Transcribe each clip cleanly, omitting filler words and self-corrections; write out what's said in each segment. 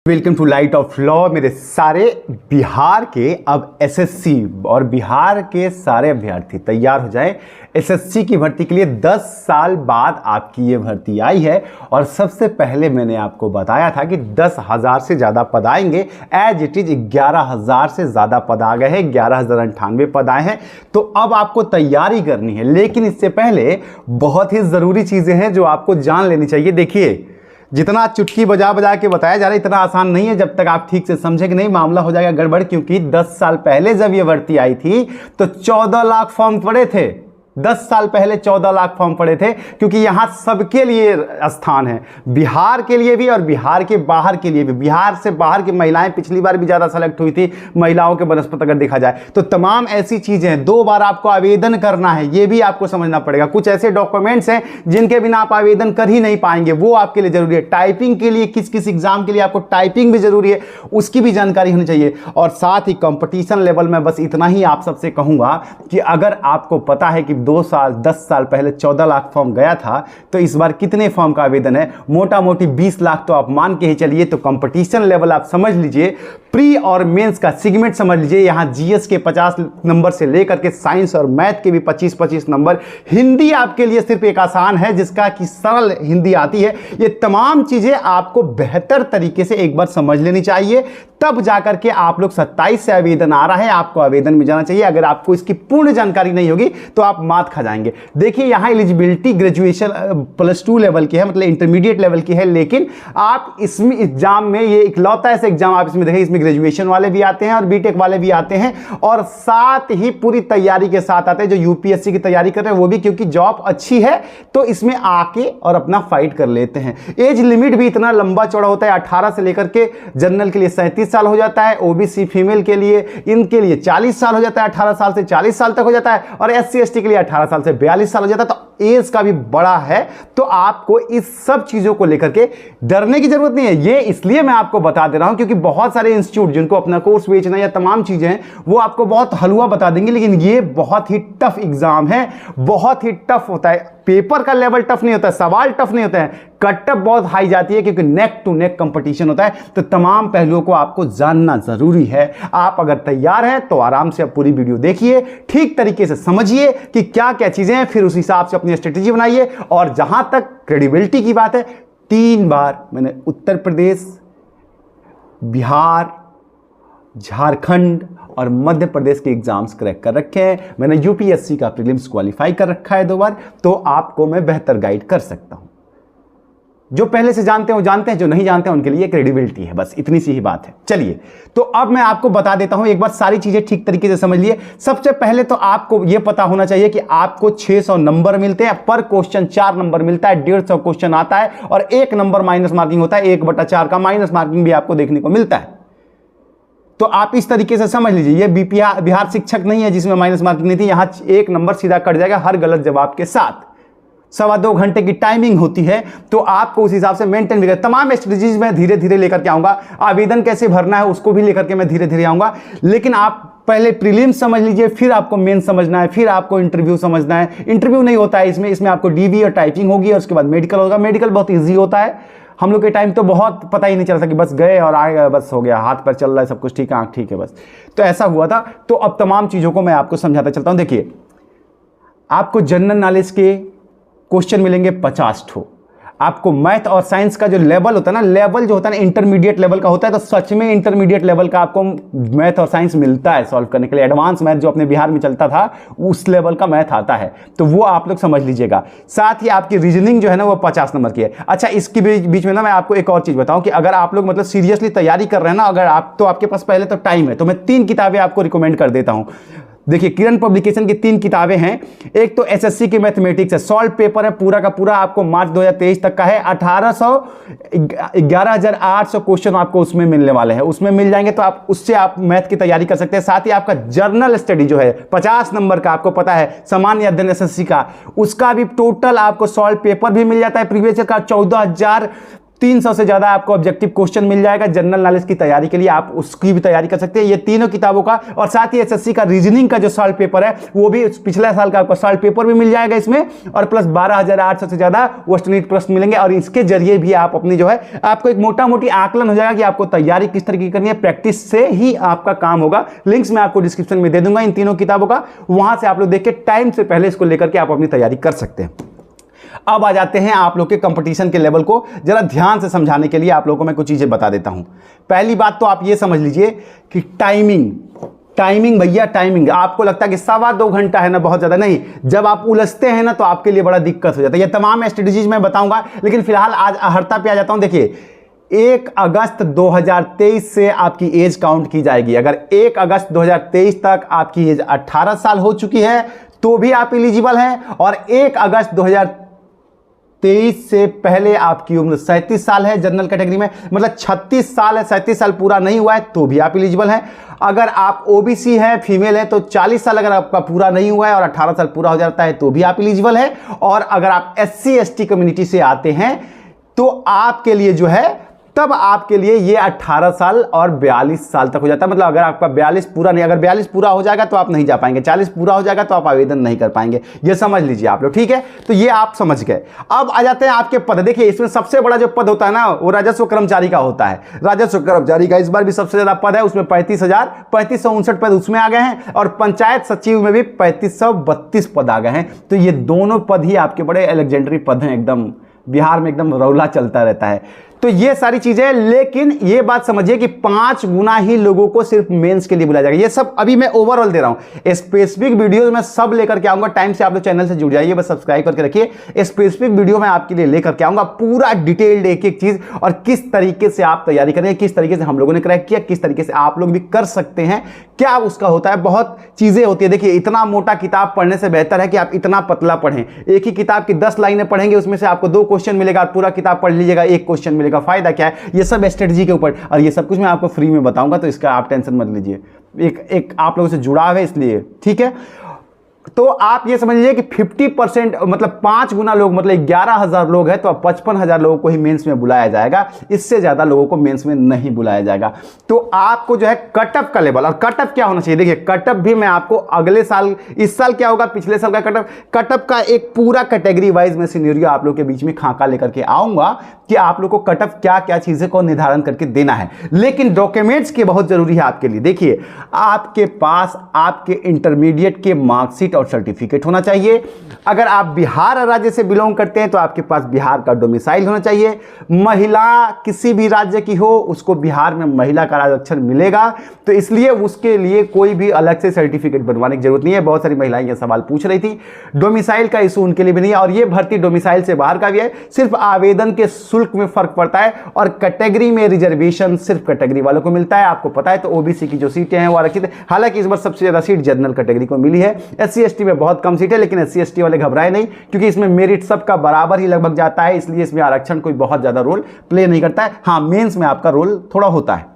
Welcome to light of law. मेरे सारे बिहार के अब एसएससी और बिहार के सारे अभ्यर्थी तैयार हो जाएं। एसएससी की भर्ती के लिए 10 साल बाद आपकी ये भर्ती आई है और सबसे पहले मैंने आपको बताया था कि 10,000 से ज़्यादा पद आएंगे। एज इट इज 11,000 से ज़्यादा पद आ गए हैं, 11,098 पद आए हैं। तो अब आपको तैयारी करनी है, लेकिन इससे पहले बहुत ही ज़रूरी चीज़ें हैं जो आपको जान लेनी चाहिए। देखिए, जितना चुटकी बजा बजा के बताया जा रहा है इतना आसान नहीं है जब तक आप ठीक से समझे कि नहीं मामला हो जाएगा गड़बड़। क्योंकि 10 साल पहले जब ये भर्ती आई थी तो 14 लाख फॉर्म पड़े थे। 10 साल पहले 14 लाख फॉर्म पड़े थे, क्योंकि यहां सबके लिए स्थान है, बिहार के लिए भी और बिहार के बाहर के लिए भी। बिहार से बाहर की महिलाएं पिछली बार भी ज़्यादा सेलेक्ट हुई थी महिलाओं के बनस्पत अगर देखा जाए तो। तमाम ऐसी चीज़ें हैं, 2 बार आपको आवेदन करना है, ये भी आपको समझना पड़ेगा। कुछ ऐसे डॉक्यूमेंट्स हैं जिनके बिना आप आवेदन कर ही नहीं पाएंगे, वो आपके लिए जरूरी है। टाइपिंग के लिए किस किस एग्जाम के लिए आपको टाइपिंग भी जरूरी है, उसकी भी जानकारी होनी चाहिए। और साथ ही कंपटीशन लेवल में बस इतना ही आप सबसे कहूंगा कि अगर आपको पता है कि 10 साल पहले 14 लाख फॉर्म गया था तो इस बार कितने फॉर्म का आवेदन है, मोटा मोटी 20 लाख तो आप मान के ही चलिए। तो कंपटीशन लेवल आप समझ लीजिए, प्री और मेंस का सेगमेंट समझ लीजिए। यहां जीएस के 50 नंबर से लेकर के साइंस और मैथ के भी 25-25 नंबर। हिंदी आपके लिए सिर्फ एक आसान है जिसका कि सरल हिंदी आती है। ये तमाम चीजें आपको बेहतर तरीके से एक बार समझ लेनी चाहिए, तब जाकर के आप लोग 27 से आवेदन आ रहा है, आपको आवेदन में जाना चाहिए। अगर आपको इसकी पूर्ण जानकारी नहीं होगी तो आप मात खा जाएंगे। देखिए, यहां एलिजिबिलिटी ग्रेजुएशन +2 लेवल की है, मतलब इंटरमीडिएट लेवल की है, लेकिन आप इसमें एग्जाम में ये इकलौता ऐसे एग्जाम आप इसमें देखें, इसमें ग्रेजुएशन वाले भी आते हैं और बीटेक वाले भी आते हैं और साथ ही पूरी तैयारी के साथ आते हैं जो यूपीएससी की तैयारी कर रहे हैं वो भी, क्योंकि जॉब अच्छी है तो इसमें आके और अपना फाइट कर लेते हैं। एज लिमिट भी इतना लंबा चौड़ा होता है, 18 से लेकर के जनरल के लिए 37 साल हो जाता है, ओबीसी फीमेल के लिए इनके लिए 40 साल हो जाता है, 18 साल से 40 साल तक हो जाता है, और एससी एसटी के लिए 18 साल से 42 साल हो जाता है। तो एज का भी बड़ा है, तो आपको इस सब चीजों को लेकर के डरने की जरूरत नहीं है। ये इसलिए मैं आपको बता दे रहा हूं क्योंकि बहुत सारे इंस्टीट्यूट जिनको अपना कोर्स बेचना या तमाम चीजें हैं वो आपको बहुत हलवा बता देंगे, लेकिन ये बहुत ही टफ एग्जाम है, बहुत ही टफ होता है। पेपर का लेवल टफ नहीं होता है, सवाल टफ नहीं होता है, कट ऑफ बहुत हाई जाती है क्योंकि नेक टू नेक कंपटीशन होता है। तो तमाम पहलुओं को आपको जानना जरूरी है। आप अगर तैयार हैं तो आराम से आप पूरी वीडियो देखिए, ठीक तरीके से समझिए कि क्या क्या चीजें हैं, फिर उस हिसाब से अपनी स्ट्रेटेजी बनाइए। और जहां तक क्रेडिबिलिटी की बात है, 3 बार मैंने उत्तर प्रदेश, बिहार, झारखंड और मध्य प्रदेश के एग्जाम्स क्रैक कर रखे हैं। मैंने यूपीएससी का प्रीलिम्स क्वालिफाई कर रखा है 2 बार, तो आपको मैं बेहतर गाइड कर सकता हूं। जो पहले से जानते हैं वो जानते हैं, जो नहीं जानते हैं उनके लिए क्रेडिबिलिटी है, बस इतनी सी ही बात है। चलिए, तो अब मैं आपको बता देता हूं, एक बार सारी चीजें ठीक तरीके से समझ लिए। सबसे पहले तो आपको यह पता होना चाहिए कि आपको 600 नंबर मिलते हैं, पर क्वेश्चन 4 नंबर मिलता है, 150 क्वेश्चन आता है और 1 नंबर माइनस मार्किंग होता है, 1/4 का माइनस मार्किंग भी आपको देखने को मिलता है। तो आप इस तरीके से समझ लीजिए, ये बिहार शिक्षक नहीं है जिसमें माइनस मार्किंग नहीं थी। यहां 1 नंबर सीधा कट जाएगा हर गलत जवाब के साथ। 2.25 घंटे की टाइमिंग होती है, तो आपको उस हिसाब से मेंटेन भी करना। तमाम स्ट्रेटजीज मैं धीरे धीरे लेकर के आऊंगा, आवेदन कैसे भरना है उसको भी लेकर के मैं धीरे धीरे आऊंगा। लेकिन आप पहले प्रीलिम्स समझ लीजिए, फिर आपको मेन समझना है, फिर आपको इंटरव्यू समझना है। इंटरव्यू नहीं होता है इसमें आपको डीवी और टाइपिंग होगी और उसके बाद मेडिकल होगा। मेडिकल बहुत ईजी होता है, हम लोग के टाइम तो बहुत पता ही नहीं चलता कि बस गए और आए, बस हो गया, हाथ पर चल रहा है, सब कुछ ठीक है, आंख ठीक है, बस। तो ऐसा हुआ था। तो अब तमाम चीज़ों को मैं आपको समझाता चलता हूं। देखिए, आपको जनरल नॉलेज के क्वेश्चन मिलेंगे 50 ठो। आपको मैथ और साइंस का जो लेवल होता है ना, लेवल जो होता है ना इंटरमीडिएट लेवल का होता है, तो सच में इंटरमीडिएट लेवल का आपको मैथ और साइंस मिलता है सॉल्व करने के लिए। एडवांस मैथ जो अपने बिहार में चलता था उस लेवल का मैथ आता है, तो वो आप लोग समझ लीजिएगा। साथ ही आपकी रीजनिंग जो है ना वो 50 नंबर की है। अच्छा, इसके बीच में ना मैं आपको एक और चीज़ बताऊं कि अगर आप लोग मतलब सीरियसली तैयारी कर रहे हैं ना, अगर आप तो आपके पास पहले तो टाइम है, तो मैं 3 किताबें आपको रिकमेंड कर देता हूं। देखिए, किरण पब्लिकेशन की 3 किताबें हैं। एक तो एसएससी की मैथमेटिक्स है, सॉल्व पेपर है पूरा का पूरा, आपको मार्च 2023 तक का है। 11,800 क्वेश्चन आपको उसमें मिलने वाले हैं, उसमें मिल जाएंगे, तो आप उससे आप मैथ की तैयारी कर सकते हैं। साथ ही आपका जर्नल स्टडी जो है 50 नंबर का, आपको पता है सामान्य अध्ययन एसएससी का, उसका भी टोटल आपको सॉल्व पेपर भी मिल जाता है प्रीवियस ईयर का। 300 से ज्यादा आपको ऑब्जेक्टिव क्वेश्चन मिल जाएगा जनरल नॉलेज की तैयारी के लिए, आप उसकी भी तैयारी कर सकते हैं ये तीनों किताबों का। और साथ ही एसएससी का रीजनिंग का जो सॉल्व पेपर है वो भी पिछले साल का आपको सॉल्व पेपर भी मिल जाएगा इसमें, और प्लस 12,800 से ज्यादा क्वेश्चन प्रश्न मिलेंगे। और इसके जरिए भी आप अपनी जो है आपको एक मोटा मोटी आकलन हो जाएगा कि आपको तैयारी किस तरीके की करनी है, प्रैक्टिस से ही आपका काम होगा। लिंक्स मैं आपको डिस्क्रिप्शन में दे दूंगा इन तीनों किताबों का, वहां से आप लोग देख के टाइम से पहले इसको लेकर के आप अपनी तैयारी कर सकते हैं। अब आ जाते हैं आप लोग के कंपटीशन के लेवल को जरा ध्यान से समझाने के लिए आप लोगों को मैं कुछ चीजें बता देता हूं। पहली बात तो आप ये समझ लीजिए कि टाइमिंग भैया, टाइमिंग आपको लगता है कि 2.25 घंटा है ना, बहुत ज्यादा नहीं। जब आप उलझते हैं ना तो आपके लिए बड़ा दिक्कत हो जाता है। ये तमाम स्ट्रेटेजीज मैं बताऊंगा, लेकिन फिलहाल आज हरता पे आ जाता हूं। देखिए 1 अगस्त 2023 से आपकी एज काउंट की जाएगी। अगर 1 अगस्त 2023 तक आपकी एज 18 साल हो चुकी है तो भी आप एलिजिबल हैं, और 1 अगस्त 2023 से पहले आपकी उम्र 37 साल है जनरल कैटेगरी में, मतलब 36 साल है, 37 साल पूरा नहीं हुआ है तो भी आप एलिजिबल हैं। अगर आप ओबीसी हैं, फीमेल हैं, तो 40 साल अगर आपका पूरा नहीं हुआ है और 18 साल पूरा हो जाता है तो भी आप एलिजिबल हैं। और अगर आप SC ST कम्युनिटी से आते हैं तो आपके लिए जो है तब आपके लिए ये 18 साल और 42 साल तक हो जाता है। मतलब अगर आपका 42 पूरा नहीं, अगर 42 पूरा हो जाएगा तो आप नहीं जा पाएंगे, 40 पूरा हो जाएगा तो आप आवेदन नहीं कर पाएंगे। ये समझ लीजिए आप लोग, ठीक है। तो ये आप समझ गए। अब आ जाते हैं आपके पद। देखिए इसमें सबसे बड़ा जो पद होता है ना वो राजस्व कर्मचारी का होता है। राजस्व कर्मचारी का इस बार भी सबसे ज्यादा पद है, उसमें 35,59 पद उसमें आ गए हैं, और पंचायत सचिव में भी 3532 पद आ गए हैं। तो ये दोनों पद ही आपके बड़े एलेक्जेंडरी पद हैं, एकदम बिहार में एकदम रौला चलता रहता है। तो ये सारी चीजें, लेकिन ये बात समझिए कि 5 गुना ही लोगों को सिर्फ मेंस के लिए बुलाया जाएगा। ये सब अभी मैं ओवरऑल दे रहा हूं, स्पेसिफिक वीडियो में सब लेकर के आऊंगा। टाइम से आप लोग चैनल से जुड़ जाइए, बस सब्सक्राइब करके रखिए। स्पेसिफिक वीडियो में आपके लिए लेकर के आऊंगा पूरा डिटेल्ड एक एक चीज, और किस तरीके से आप तैयारी करें, किस तरीके से हम लोगों ने क्रैक किया, किस तरीके से आप लोग भी कर सकते हैं, क्या उसका होता है। बहुत चीजें होती है। देखिए इतना मोटा किताब पढ़ने से बेहतर है कि आप इतना पतला पढ़ें। एक ही किताब की 10 लाइनें पढ़ेंगे, उसमें से आपको 2 क्वेश्चन मिलेगा, पूरा किताब पढ़ लीजिएगा 1 क्वेश्चन मिलेगा। फायदा क्या है, ये सब स्ट्रेटजी के ऊपर, और ये सब कुछ मैं आपको फ्री में बताऊंगा, तो इसका आप टेंशन मत लीजिए। एक आप लोगों से जुड़ाव है इसलिए, ठीक है। तो आप ये समझ लीजिए कि 50% मतलब 5 गुना लोग, मतलब 11,000 लोग हैं तो अब 55,000 लोगों को ही मेंस में बुलाया जाएगा। इससे ज्यादा लोगों को मेंस में नहीं बुलाया जाएगा। तो आपको जो है कटअप का लेवल, और कटअप क्या होना चाहिए, देखिए कटअप भी मैं आपको अगले साल, इस साल क्या होगा, पिछले साल का कटअप का एक पूरा कैटेगरी वाइज में सिनेरियो आप लोग के बीच में खाका लेकर के आऊंगा कि आप लोग को कटअप क्या क्या चीजें को निर्धारण करके देना है। लेकिन डॉक्यूमेंट्स के बहुत जरूरी है आपके लिए। देखिए आपके पास आपके इंटरमीडिएट के मार्कशीट और सर्टिफिकेट होना चाहिए। अगर आप बिहार राज्य से बिलोंग करते हैं तो आपके पास बिहार का डोमिसाइल होना चाहिए। महिला किसी भी राज्य की हो उसको बिहार में महिला का आरक्षण मिलेगा, तो इसलिए उसके लिए कोई भी अलग से सर्टिफिकेट बनवाने की जरूरत नहीं है। बहुत सारी महिलाएं ये सवाल पूछ रही थी, डोमिसाइल का इशू उनके लिए भी नहीं है, और ये भर्ती डोमिसाइल से बाहर का भी है। सिर्फ आवेदन के शुल्क में फर्क पड़ता है, और कैटेगरी में रिजर्वेशन सिर्फ कैटेगरी वालों को मिलता है। आपको पता है तो ओबीसी की जो सीटें हैं वो आरक्षित है। हालांकि इस बार सबसे ज्यादा सीट जनरल कैटेगरी को मिली है, SC ST में बहुत कम सीट है, लेकिन SC ST वाले घबराए नहीं, क्योंकि इसमें मेरिट सबका बराबर ही लगभग जाता है, इसलिए इसमें आरक्षण कोई बहुत ज्यादा रोल प्ले नहीं करता है। हाँ मेंस में आपका रोल थोड़ा होता है,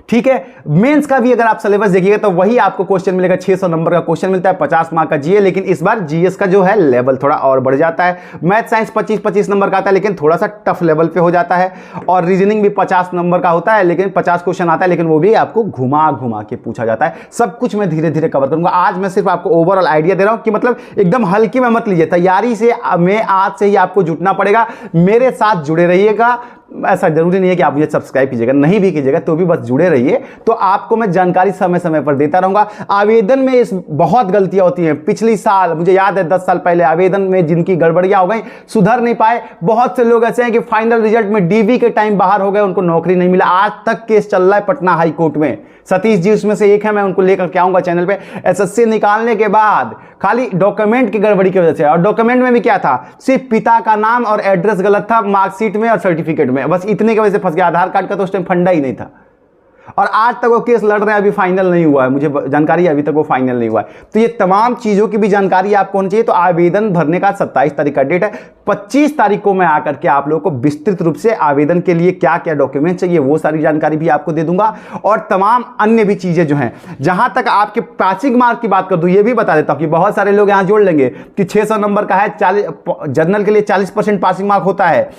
ठीक है। मेंस का भी अगर आप सिलेबस देखिएगा तो वही आपको क्वेश्चन मिलेगा, 600 नंबर का क्वेश्चन मिलता है, 50 मार्क का जीए, लेकिन इस बार जीएस का जो है लेवल थोड़ा और बढ़ जाता है। मैथ साइंस 25-25 नंबर का आता है, लेकिन थोड़ा सा टफ लेवल पे हो जाता है, और रीजनिंग भी 50 नंबर का होता है, लेकिन 50 क्वेश्चन आता है, लेकिन वो भी आपको घुमा घुमा के पूछा जाता है। सब कुछ मैं धीरे धीरे कवर करूंगा। आज मैं सिर्फ आपको ओवरऑल आइडिया दे रहा हूं कि मतलब एकदम हल्की में मत लीजिए, तैयारी से में आज से ही आपको जुटना पड़ेगा। मेरे साथ जुड़े रहिएगा। ऐसा जरूरी नहीं है कि आप मुझे सब्सक्राइब कीजिएगा, नहीं भी कीजिएगा तो भी बस जुड़े रहिए, तो आपको मैं जानकारी समय समय पर देता रहूंगा। आवेदन में इस बहुत गलतियां होती हैं। पिछली साल मुझे याद है 10 साल पहले आवेदन में जिनकी गड़बड़ियां हो गई, सुधर नहीं पाए। बहुत से लोग ऐसे हैं कि फाइनल रिजल्ट में डीवी के टाइम बाहर हो गए, उनको नौकरी नहीं मिला। आज तक केस चल रहा है पटना हाई कोर्ट में। सतीश जी उसमें से एक है, मैं उनको लेकर के आऊंगा चैनल पे। SSC निकालने के बाद खाली डॉक्यूमेंट की गड़बड़ी की वजह से, और डॉक्यूमेंट में भी क्या था, सिर्फ पिता का नाम और एड्रेस गलत था मार्कशीट में और सर्टिफिकेट में, बस इतने की वजह से फंस गया। आधार कार्ड का तो उस टाइम फंडा ही नहीं था। और आज तक वो केस लड़ रहे हैं, अभी फाइनल नहीं हुआ है, मुझे जानकारी है अभी तक वो फाइनल नहीं हुआ है। तो ये तमाम चीज़ों की भी जानकारी आपको होनी चाहिए। तो आवेदन भरने का 27 तारीख का डेट है, 25 तारीख को मैं आकर के आप लोगों को विस्तृत रूप से आवेदन के लिए क्या क्या डॉक्यूमेंट चाहिए वो सारी जानकारी भी आपको दे दूंगा, और तमाम अन्य भी चीज़ें जो हैं। जहां तक आपके पासिंग मार्क की बात कर दूं, ये भी बता देता हूं कि बहुत सारे लोग यहां जोड़ लेंगे कि 600 नंबर का है, 40 जनरल के लिए 40% पासिंग मार्क होता है,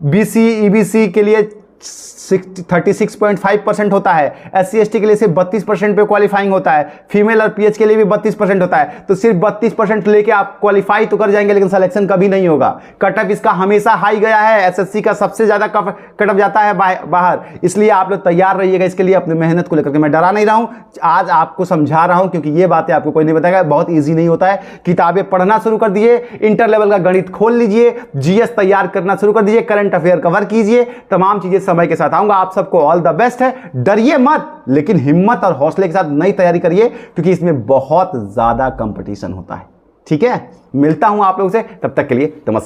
बीसी ईबीसी के लिए 36.5% होता है, SC ST के लिए सिर्फ 32% पे क्वालिफाइंग होता है, फीमेल और PH के लिए भी 32% होता है। तो सिर्फ 32% लेके आप क्वालिफाई तो कर जाएंगे, लेकिन सिलेक्शन कभी नहीं होगा। कट ऑफ इसका हमेशा हाई गया है, SSC का सबसे ज्यादा कट ऑफ जाता है बाहर, इसलिए आप लोग तैयार रहिएगा इसके लिए, अपनी मेहनत को लेकर के। मैं डरा नहीं रहा हूं, आज आपको समझा रहा हूं, क्योंकि ये बातें आपको कोई नहीं बताएगा, बहुत ईजी नहीं होता है। किताबें पढ़ना शुरू कर दीजिए, इंटर लेवल का गणित खोल लीजिए, GS तैयार करना शुरू कर दीजिए, करंट अफेयर कवर कीजिए, तमाम चीजें समय के साथ आऊंगा। आप सबको ऑल द बेस्ट है, डरिए मत, लेकिन हिम्मत और हौसले के साथ नई तैयारी करिए, क्योंकि इसमें बहुत ज्यादा कंपटीशन होता है। ठीक है, मिलता हूं आप लोगों से, तब तक के लिए नमस्कार।